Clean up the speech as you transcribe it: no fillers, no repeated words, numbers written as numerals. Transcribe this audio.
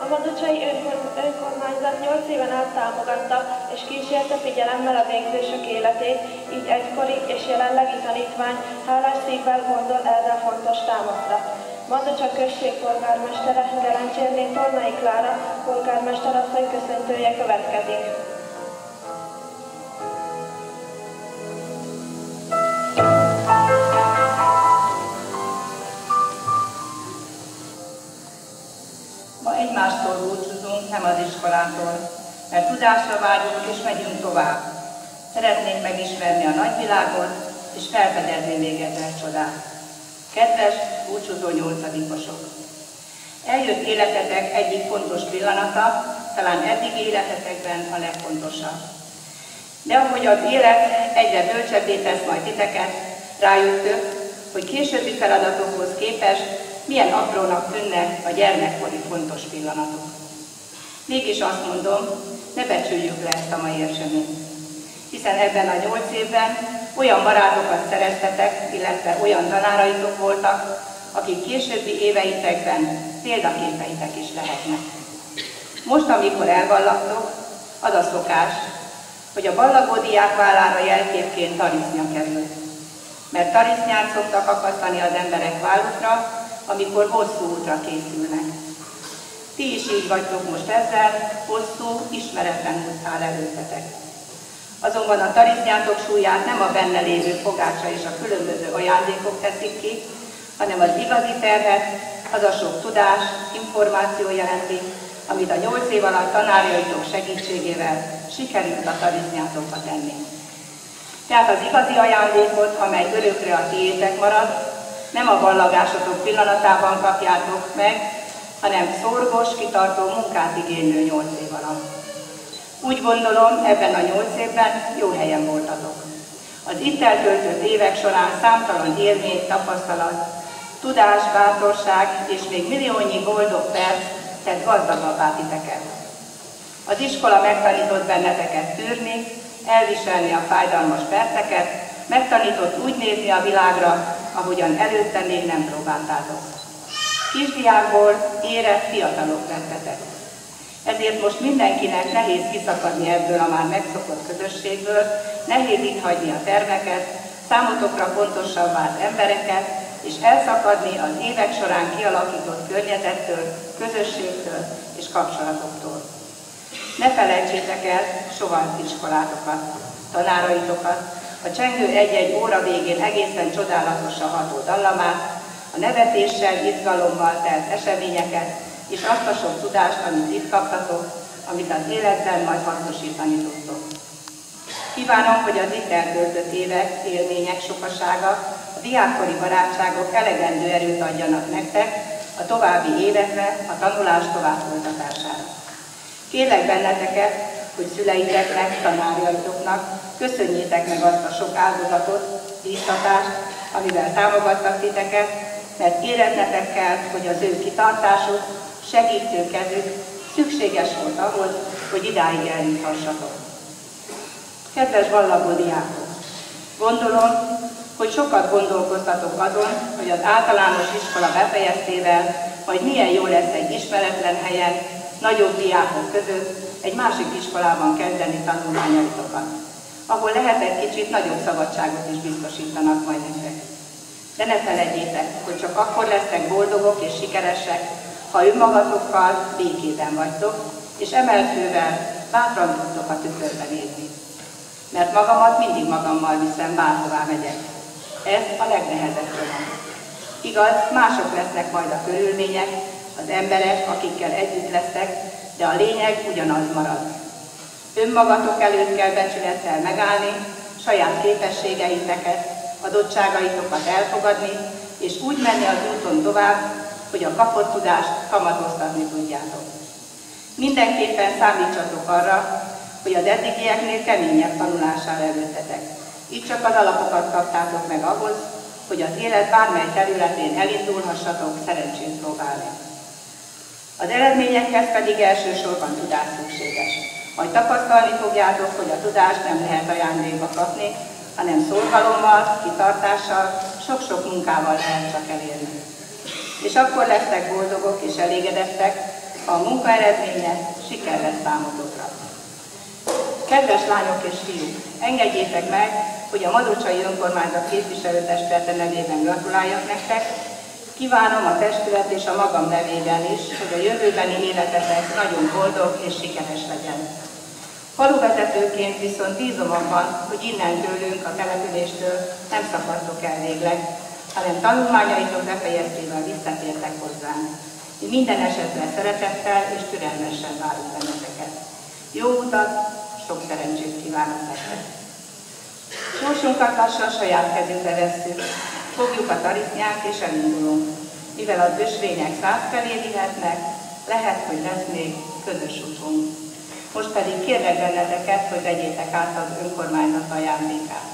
A madocsai önkormányzat 8 éven át támogatta és kísérte figyelemmel a végzősök életét, így egykori és jelenlegi tanítvány hálás szívvel gondol erre a fontos támaszra. Madocsa község polgármestere Gerencsérné Tolnai Klára polgármesterasszony köszöntője következik. Egymástól búcsúzunk, nem az iskolától, mert tudásra vágyunk és megyünk tovább. Szeretnénk megismerni a nagyvilágot és felfedezni még ezer csodát. Kedves búcsúzó nyolcadikosok! Eljött életetek egyik fontos pillanata, talán eddig életetekben a legfontosabb. De ahogy az élet egyre bölcsebbé tesz majd titeket, rájöttök, hogy későbbi feladatokhoz képest milyen aprónak tűnnek a gyermekkori fontos pillanatok. Mégis azt mondom, ne becsüljük le ezt a mai eseményt. Hiszen ebben a 8 évben olyan barátokat szereztetek, illetve olyan tanáraitok voltak, akik későbbi éveitekben példaképeitek is lehetnek. Most, amikor elvallagtok, az a szokás, hogy a ballagó diák vállára jelképként tarisznya kerül. Mert tarisznyát szoktak akasztani az emberek vállukra, amikor hosszú útra készülnek. Ti is így vagytok most ezzel, hosszú, ismeretlen út áll előttetek. Azonban a tarisznyátok súlyát nem a benne lévő fogácsa és a különböző ajándékok teszik ki, hanem az igazi terhet, az a sok tudás, információ jelenti, amit a 8 év alatt tanárjaitok segítségével sikerült a tarisznyátokba tenni. Tehát az igazi ajándékot, amely örökre a tiétek marad, nem a ballagásotok pillanatában kapjátok meg, hanem szorgos, kitartó munkát igénylő 8 év alatt. Úgy gondolom, ebben a 8 évben jó helyen voltatok. Az itt eltöltött évek során számtalan élmény, tapasztalat, tudás, bátorság és még milliónyi boldog perc tett gazdagabbá titeket. Az iskola megtanított benneteket tűrni, elviselni a fájdalmas perceket, megtanított úgy nézni a világra, ahogyan előtte még nem próbáltátok. Kisdiákból érett fiatalok lettetek. Ezért most mindenkinek nehéz kiszakadni ebből a már megszokott közösségből, nehéz itt hagyni a termeket, számotokra fontosabb vált embereket, és elszakadni az évek során kialakított környezettől, közösségtől és kapcsolatoktól. Ne felejtsétek el soha az iskolátokat, tanáraitokat, a csengő egy-egy óra végén egészen csodálatosan ható dallamát, a nevetéssel, izgalommal telt eseményeket, és azt a sok tudást, amit itt kaptatok, amit az életben majd hasznosítani tudtok. Kívánom, hogy az itt eltöltött évek, élmények sokasága, a diákkori barátságok elegendő erőt adjanak nektek a további évekre, a tanulás tovább folytatására. Kérlek benneteket, hogy szüleiteknek, tanárjaitoknak köszönjétek meg azt a sok áldozatot, bíztatást, amivel támogattak titeket, mert éreznetek kell, hogy az ő kitartásuk, segítő kezük szükséges volt ahhoz, hogy idáig eljuthassatok. Kedves ballagó diákok! Gondolom, hogy sokat gondolkoztatok azon, hogy az általános iskola befejeztével majd milyen jó lesz egy ismeretlen helyen, nagyobb diákok között egy másik iskolában kezdeni tanulmányaitokat, ahol lehet egy kicsit nagyobb szabadságot is biztosítanak majd nektek. De ne felejtjétek, hogy csak akkor lesztek boldogok és sikeresek, ha önmagatokkal békében vagytok, és emelt fővel bátran tudtok a tükörbe nézni. Mert magamat mindig magammal viszem, bárhová megyek. Ez a legnehezebb dolog. Igaz, mások lesznek majd a körülmények, az emberek, akikkel együtt lesztek, de a lényeg ugyanaz marad. Önmagatok előtt kell becsülettel megállni, saját képességeiteket, adottságaitokat elfogadni, és úgy menni az úton tovább, hogy a kapott tudást kamatoztatni tudjátok. Mindenképpen számítsatok arra, hogy az eddigieknél keményebb tanulással előttetek. Így csak az alapokat kaptátok meg ahhoz, hogy az élet bármely területén elindulhassatok szerencsét próbálni. Az eredményekhez pedig elsősorban tudás szükséges. Majd tapasztalni fogjátok, hogy a tudást nem lehet ajándékba kapni, hanem szorgalommal, kitartással, sok-sok munkával lehet csak elérni. És akkor lesztek boldogok és elégedettek, A munka eredménye siker lesz számotokra. Kedves lányok és fiúk, engedjétek meg, hogy a Madocsai Önkormányzat képviselőtestülete nevében gratuláljak nektek. Kívánom a testület és a magam nevében is, hogy a jövőbeni életetek nagyon boldog és sikeres legyen. Faluvezetőként viszont bízom abban, hogy innen tőlünk, a településtől nem szakadtok el végleg, hanem tanulmányaitok befejeztével visszatértek hozzánk. Mi minden esetre szeretettel és türelmesen várunk benneteket. Jó utat, sok szerencsét kívánok nektek! Sorsunkat lassan saját kezünkre vesszük, fogjuk a tarisznyát és elindulunk. Mivel az ösvények száz felé vihetnek, lehet, hogy lesz még közös utunk. Most pedig kérlek benneteket, hogy vegyétek át az önkormányzat ajándékát.